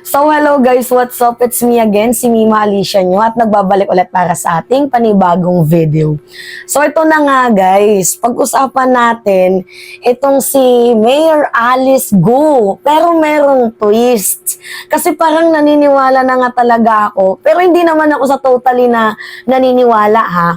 So hello guys, what's up? It's me again, si Mima Alicia nyo at nagbabalik ulit para sa ating panibagong video. So ito na nga guys, pag-usapan natin itong si Mayor Alice Go. Pero merong twist. Kasi parang naniniwala na nga talaga ako, pero hindi naman ako sa totally na naniniwala ha.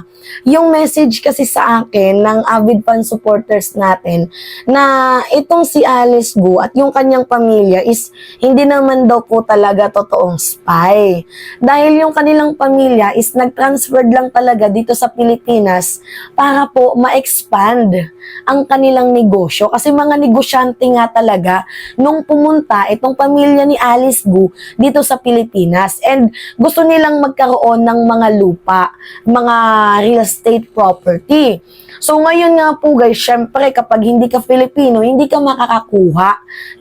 Yung message kasi sa akin ng avid fan supporters natin na itong si Alice Go at yung kanyang pamilya is hindi naman daw po talaga totoong spy. Dahil yung kanilang pamilya is nag-transferred lang talaga dito sa Pilipinas para po ma-expand ang kanilang negosyo. Kasi mga negosyante nga talaga nung pumunta itong pamilya ni Alice Go dito sa Pilipinas. And gusto nilang magkaroon ng mga lupa, mga real estate property. So ngayon nga po guys, syempre kapag hindi ka Filipino, hindi ka makakakuha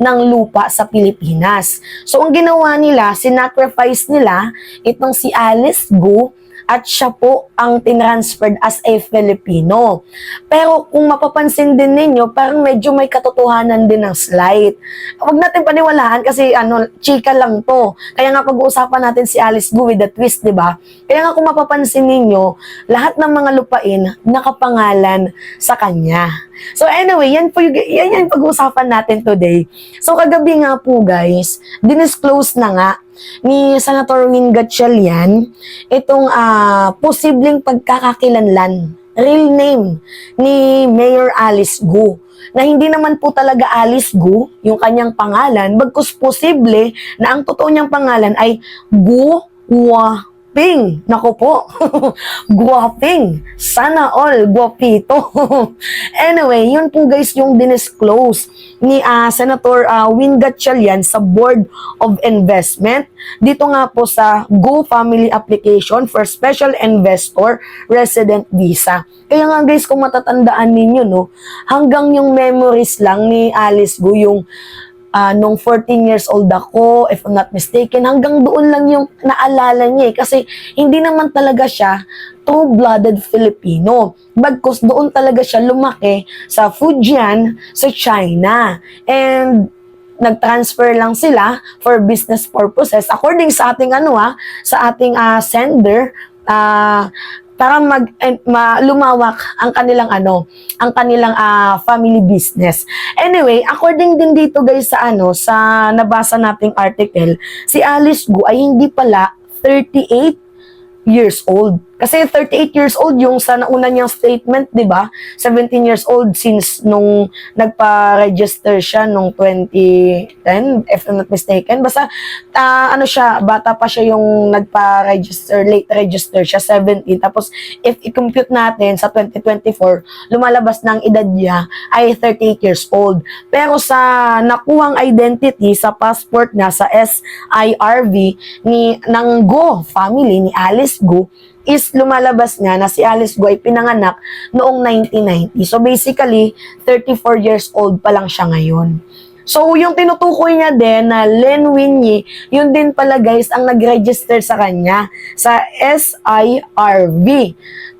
ng lupa sa Pilipinas. So ang ginawa nila, sinacrifice nila itong si Alice Go at siya po ang tinransferred as a Filipino. Pero kung mapapansin din ninyo, parang medyo may katotohanan din ng slight. Huwag natin paniwalaan kasi chika lang to. Kaya nga pag-uusapan natin si Alice Go with the twist, di ba? Kaya nga kung mapapansin ninyo, lahat ng mga lupain nakapangalan sa kanya. So anyway, yan yung pag-uusapan natin today. So kagabi nga po guys, dinisclose na nga ni Senator Win Gatchalian itong posibleng pagkakakilanlan, real name ni Mayor Alice Go. Na hindi naman po talaga Alice Go yung kanyang pangalan, bagkus posible na ang totoo niyang pangalan ay Go Guaping. Naku po, guwaping. Sana all, guwapito. Anyway, yun po guys yung dinisclose ni Senator Win Gatchalian sa Board of Investment. Dito nga po sa Go Family Application for Special Investor Resident Visa. Kaya nga guys, kung matatandaan ninyo, no, hanggang yung memories lang ni Alice Go, yung nung 14 years old ako, if I'm not mistaken, hanggang doon lang yung naalala niya eh. Kasi hindi naman talaga siya true-blooded Filipino. Bagkus doon talaga siya lumaki sa Fujian, sa China. And nag-transfer lang sila for business purposes. According sa ating sa ating sender, para lumawak ang kanilang family business. Anyway, according din dito guys sa sa nabasa nating article, si Alice Go ay hindi pala 38 years old. Kasi 38 years old yung sa nauna niyang statement, 'di ba? 17 years old since nung nagpa-register siya nung 2010, if I'm not mistaken. Basta siya, bata pa siya yung nagpa-register, late register siya 17. Tapos if i-compute natin sa 2024, lumalabas na ang edad niya ay 38 years old. Pero sa nakuhang identity sa passport niya sa SIRV ng Go family ni Alice Go, is lumalabas nga na si Alice Go ay pinanganak noong 1990. So basically, 34 years old pa lang siya ngayon. So yung tinutukoy niya din na Len Winnie, yun din pala guys ang nag-register sa kanya sa SIRV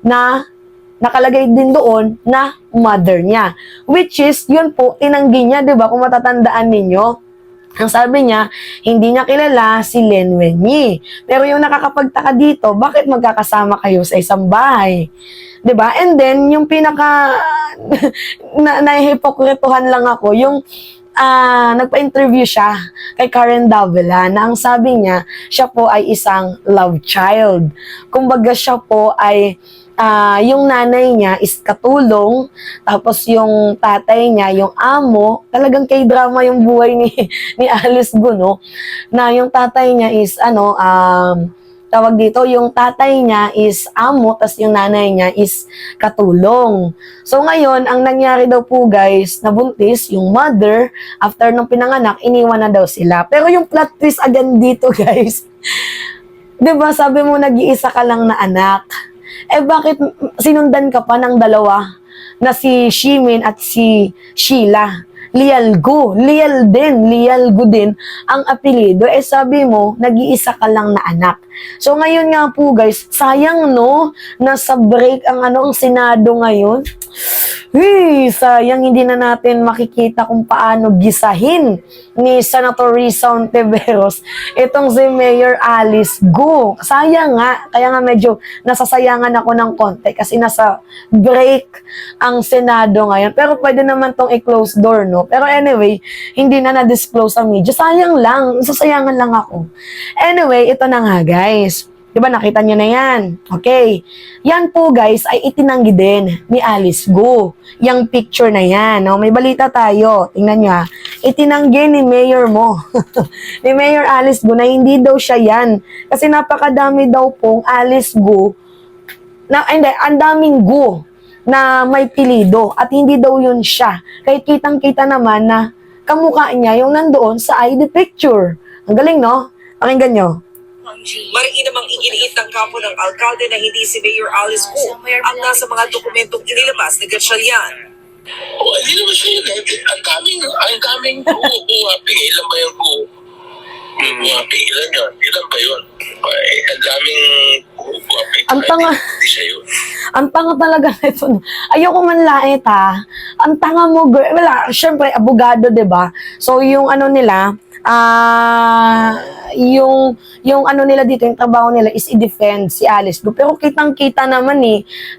na nakalagay din doon na mother niya. Which is, yun po, tinanggi niya, di ba? Kung matatandaan ninyo, ang sabi niya, hindi niya kilala si Len Wenyi. Pero yung nakakapagtaka dito, bakit magkakasama kayo sa isang bahay? 'Di ba? And then, yung pinaka nahihipokritohan lang ako, yung nagpa-interview siya kay Karen Davila na ang sabi niya, siya po ay isang love child. Kumbaga siya po ay yung nanay niya is katulong, tapos yung tatay niya, yung amo, talagang kay drama yung buhay ni Alice Go, no? Na yung tatay niya is tawag dito, yung tatay niya is amo, tas yung nanay niya is katulong. So ngayon, ang nangyari daw po guys, nabuntis yung mother, after nung pinanganak, iniwan na daw sila. Pero yung plot twist again dito guys, 'di ba sabi mo nag-iisa ka lang na anak? Eh bakit sinundan ka pa ng dalawa na si Shimin at si Sheila? Lialgo. Lialgo din ang apelido. Eh sabi mo, nag-iisa ka lang na anak. So ngayon nga po guys, sayang no, nasa break ang ang Senado ngayon. Sayang hindi na natin makikita kung paano gisahin ni Senator Risa Ontiveros itong si Mayor Alice Go. Sayang nga, kaya nga medyo nasasayangan ako ng konti kasi nasa break ang Senado ngayon. Pero pwede naman tong i-close door, no? Pero anyway, hindi na na-disclose sa media. Sayang lang, nasasayangan lang ako. Anyway, ito na nga guys. Diba nakita nyo na yan? Okay. Yan po guys ay itinanggi din ni Alice Go. Yang picture na yan. No? May balita tayo. Tingnan nyo ha. Itinanggi ni Mayor mo. Ni Mayor Alice Go na hindi daw siya yan. Kasi napakadami daw pong Alice Go. Ang daming Go na may pilido. At hindi daw yun siya. Kahit kitang-kita naman na kamukha niya yung nandoon sa ID picture. Ang galing no? Pakinggan nyo. Mariin namang iginiit ng kampo ng alkalde na hindi si Mayor Alice Go ang nasa mga dokumentong inilabas ni Gatchalian. Hindi naman siya yun eh. Ang daming buwaping. Ilan ba yung buwaping? Ilan yun? Ilan ba yun? Ang daming buwaping. Ang tanga. Hindi siya yun. Ang tanga talaga nito. Ayoko man lait ha. Ang tanga mo, girl. Wala, syempre, abogado, 'di ba? So, yung nila, yung nila dito, yung trabaho nila is i-defend si Alice Go. Pero kitang-kita naman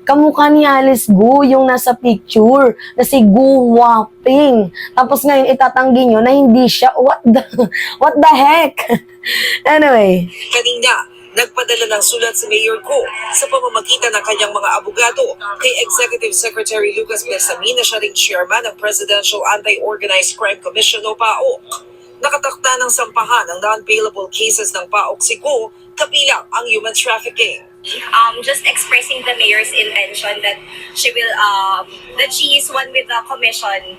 kamukha ni Alice Go yung nasa picture na si Go Waping. Tapos ngayon itatanggi nyo na hindi siya. What the heck? Anyway. Kanina, nagpadala ng sulat si Mayor Go sa pamamagitan ng kanyang mga abogado kay Executive Secretary Lucas Besamin na siya ring chairman ng Presidential Anti-Organized Crime Commission o PAOK. Nakatakda ng sampahan ng non-bailable cases ng PAOK si Go, kabilang ang human trafficking. Just expressing the mayor's intention that she will, that she is one with the commission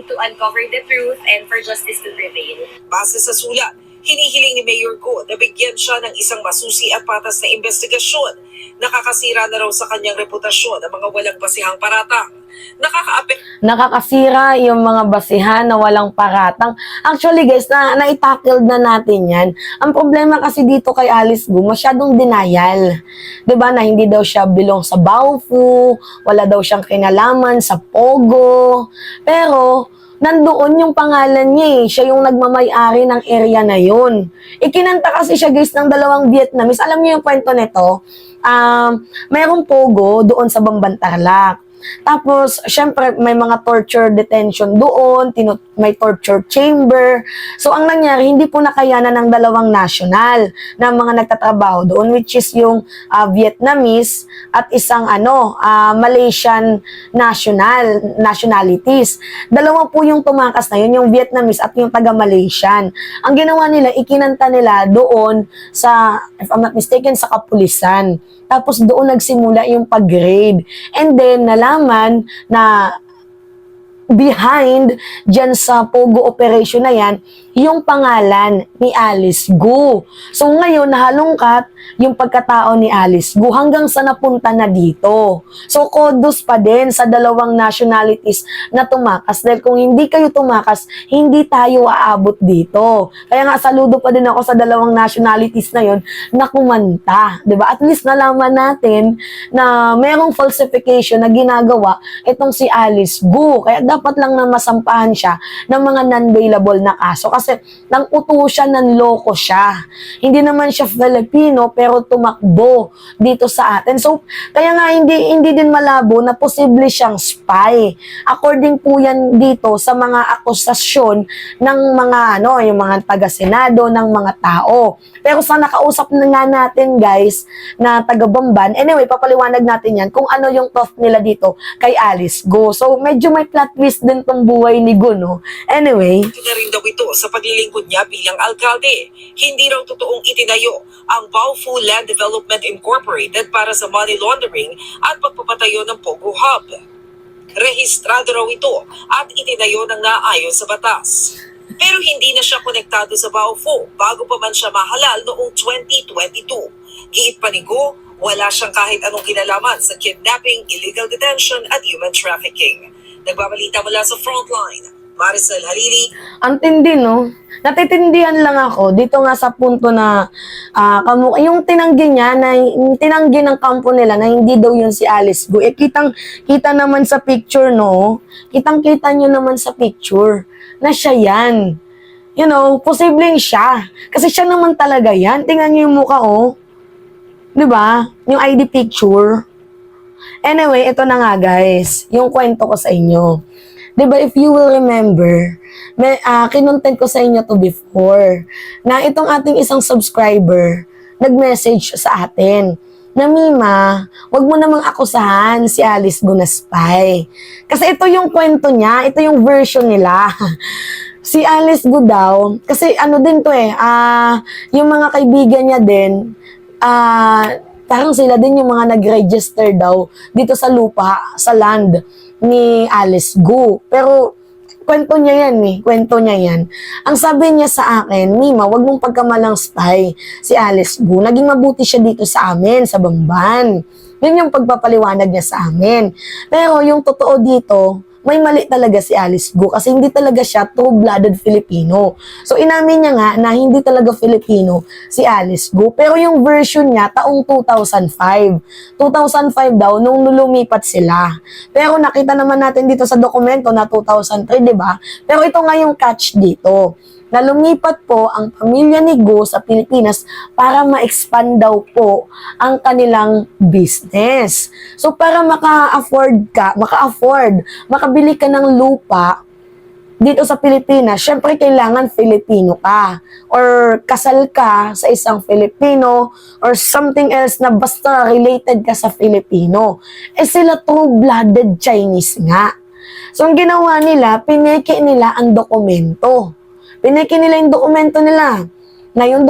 to uncover the truth and for justice to prevail. Base sa sulat, hinihiling ni Mayor Go na bigyan siya ng isang masusi at patas na investigasyon. Nakakasira na raw sa kanyang reputasyon ang mga walang basihang paratang. Nakakasira yung mga basihan na walang paratang. Actually guys, na-tackle na natin yan. Ang problema kasi dito kay Alice Go, masyadong denial. 'Di ba na hindi daw siya belong sa Baofu, wala daw siyang kinalaman sa Pogo. Pero nandoon yung pangalan niya Siya yung nagmamay-ari ng area na yun. Ikinanta kasi siya guys ng dalawang Vietnamese. Alam niyo yung kwento nito? Mayroong Pogo doon sa Bambantarlac. Tapos, syempre, may mga torture detention doon, may torture chamber. So, ang nangyari, hindi po nakayanan ng dalawang national na mga nagtatrabaho doon, which is yung Vietnamese at isang Malaysian nationalities. Dalawa po yung tumakas na yun, yung Vietnamese at yung taga-Malaysian. Ang ginawa nila, ikinanta nila doon sa, if I'm not mistaken, sa kapulisan. Tapos doon nagsimula yung pag-grade. And then, nalaman na behind dyan sa Pogo operation na yan, yung pangalan ni Alice Go. So ngayon, nahalungkat yung pagkatao ni Alice Go hanggang sa napunta na dito. So kudos pa din sa dalawang nationalities na tumakas. Dahil kung hindi kayo tumakas, hindi tayo aabot dito. Kaya nga saludo pa din ako sa dalawang nationalities na yon na kumanta. 'Di ba? At least nalaman natin na merong falsification na ginagawa itong si Alice Go. Kaya dapat lang na masampahan siya ng mga non-bailable na kaso. Kasi nang uto siya, nanloko siya. Hindi naman siya Filipino, pero tumakbo dito sa atin. So, kaya nga hindi din malabo na posible siyang spy. According po yan dito sa mga akusasyon ng mga yung mga taga-senado, ng mga tao. Pero sa nakausap na nga natin guys, na taga-Bamban, anyway, papaliwanag natin yan kung ano yung thought nila dito kay Alice Go. So, medyo may plot twist din tong buhay ni Go, no? Anyway. Ito na rin daw ito sa paglilingkod niya bilang alkalde. Hindi raw totoong itinayo ang Baofu Land Development Incorporated para sa money laundering at pagpapatayo ng Pogo Hub. Rehistrado raw ito at itinayo ng naayon sa batas. Pero hindi na siya konektado sa Baofu bago pa man siya mahalal noong 2022. Giit pa ni Go, wala siyang kahit anong kinalaman sa kidnapping, illegal detention at human trafficking. Nagbabalita mula sa Frontline, Maricel Halili, Ang tindi, no? Natitindihan lang ako dito nga sa punto na yung tinanggi niya, yung tinanggi ng kampo nila na hindi daw yun si Alice Gu. Kita naman sa picture, no? Kita nyo naman sa picture na siya yan. You know, posibleng siya. Kasi siya naman talaga yan. Tingnan niyo yung mukha, oh. 'Di ba? Yung ID picture. Anyway, ito na nga guys, yung kwento ko sa inyo. 'Di ba, if you will remember, kinontent ko sa inyo to before, na itong ating isang subscriber, nag-message sa atin, na Mima, wag mo namang akusahan si Alice Gu na spy. Kasi ito yung kwento niya, ito yung version nila. Si Alice Gu daw, kasi ano din to yung mga kaibigan niya din, parang sila din yung mga nag-register daw dito sa lupa, sa land ni Alice Gu. Pero, kwento niya yan. Ang sabi niya sa akin, Mima, wag mong pagkamalang spy si Alice Gu. Naging mabuti siya dito sa amin, sa Bamban. Yun yung pagpapaliwanag niya sa amin. Pero yung totoo dito, may mali talaga si Alice Gu kasi hindi talaga siya true-blooded Filipino. So inamin niya nga na hindi talaga Filipino si Alice Gu. Pero yung version niya taong 2005. 2005 daw nung lumipat sila. Pero nakita naman natin dito sa dokumento na 2003, 'di ba? Pero ito nga yung catch dito, na lumipat po ang pamilya ni Gu sa Pilipinas para ma-expand daw po ang kanilang business. So para makabili ka ng lupa dito sa Pilipinas, syempre kailangan Filipino ka or kasal ka sa isang Filipino or something else na basta related ka sa Filipino. Sila true-blooded Chinese nga. So ang ginawa nila, pineke nila ang dokumento. Pineke nila yung dokumento nila. Na yung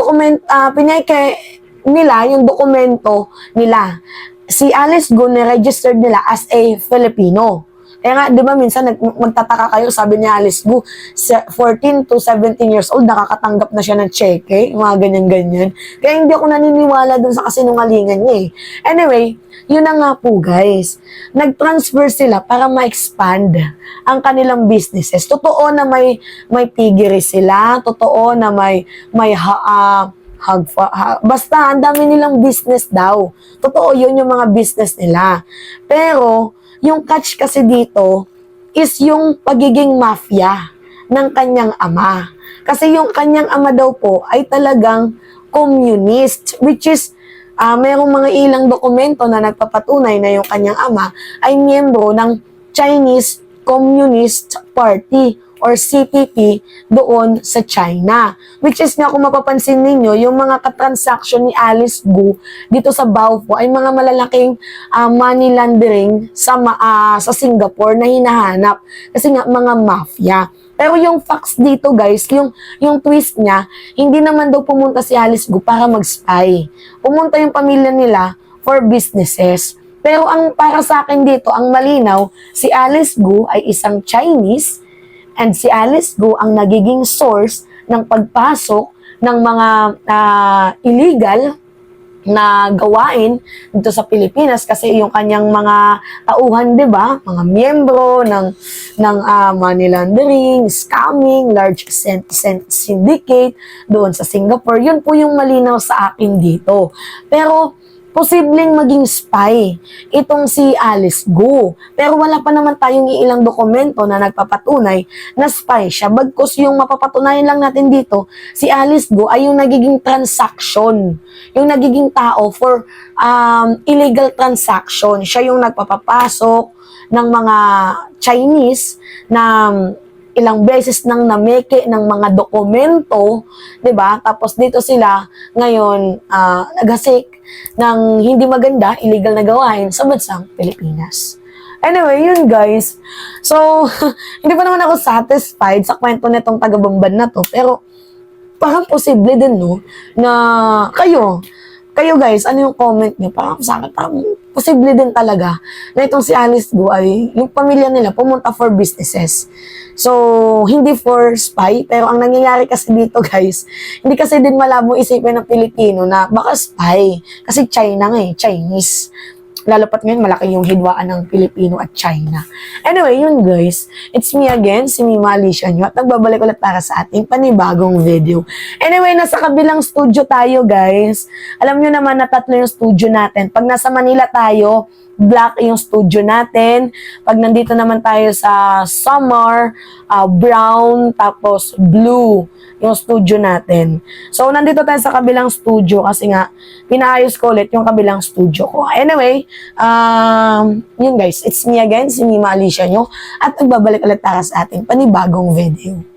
pineke nila yung dokumento nila. Si Alice Gu registered nila as a Filipino. Kaya nga, di ba, minsan magtataka kayo, sabi niya Alice Gu, 14 to 17 years old, nakakatanggap na siya ng cheque, mga ganyan-ganyan. Kaya hindi ako naniniwala dun sa kasinungalingan niya eh. Anyway, yun na nga po guys, nag-transfer sila para ma-expand ang kanilang businesses. Totoo na may piggery sila, totoo na basta ang dami nilang business daw. Totoo yun yung mga business nila. Pero, yung catch kasi dito is yung pagiging mafia ng kanyang ama. Kasi yung kanyang ama daw po ay talagang communist, which is mayroong mga ilang dokumento na nagpapatunay na yung kanyang ama ay miyembro ng Chinese Communist Party or CPP doon sa China. Which is nga kung mapapansin ninyo, yung mga katransaksyon ni Alice Gu dito sa Baofu ay mga malalaking money laundering sa Singapore na hinahanap. Kasi nga mga mafia. Pero yung facts dito guys, yung twist niya, hindi naman daw pumunta si Alice Gu para mag-spy. Pumunta yung pamilya nila for businesses. Pero ang para sa akin dito, ang malinaw, si Alice Gu ay isang Chinese and si Alice Gu ang nagiging source ng pagpasok ng mga illegal na gawain dito sa Pilipinas kasi yung kanyang mga tauhan, 'di ba? Mga miyembro ng money laundering, scamming, large syndicate doon sa Singapore. Yun po yung malinaw sa akin dito. Pero posibleng maging spy itong si Alice Gu. Pero wala pa naman tayong ilang dokumento na nagpapatunay na spy siya. Bagkus yung mapapatunayan lang natin dito, si Alice Gu ay yung nagiging transaction. Yung nagiging tao for illegal transaction. Siya yung nagpapapasok ng mga Chinese na ilang beses nang nameke ng mga dokumento, 'di ba? Tapos dito sila ngayon naghasik ng hindi maganda, illegal na gawain sa bansang Pilipinas. Anyway, yun guys. So, hindi pa naman ako satisfied sa kwento nitong taga-Bamban na to, pero parang posible din, no, na kayo guys, ano yung comment niyo? Parang sa akin, parang posible din talaga na itong si Alice Gu ay yung pamilya nila pumunta for businesses. So, hindi for spy, pero ang nangyayari kasi dito guys, hindi kasi din malabo isipin ng Pilipino na baka spy. Kasi China nga Chinese. Lalo pat ngayon, malaki yung hidwaan ng Pilipino at China. Anyway, yun guys. It's me again, si Mima Alicia nyo. At nagbabalik ulit para sa ating panibagong video. Anyway, nasa kabilang studio tayo guys. Alam nyo naman na 3 yung studio natin. Pag nasa Manila tayo, black yung studio natin. Pag nandito naman tayo sa Samar, brown, tapos blue yung studio natin. So, nandito tayo sa kabilang studio kasi nga, pinaayos ko ulit yung kabilang studio ko. Anyway, yun guys, it's me again, si Mima Alicia nyo, at nagbabalik ulit para sa ating panibagong video.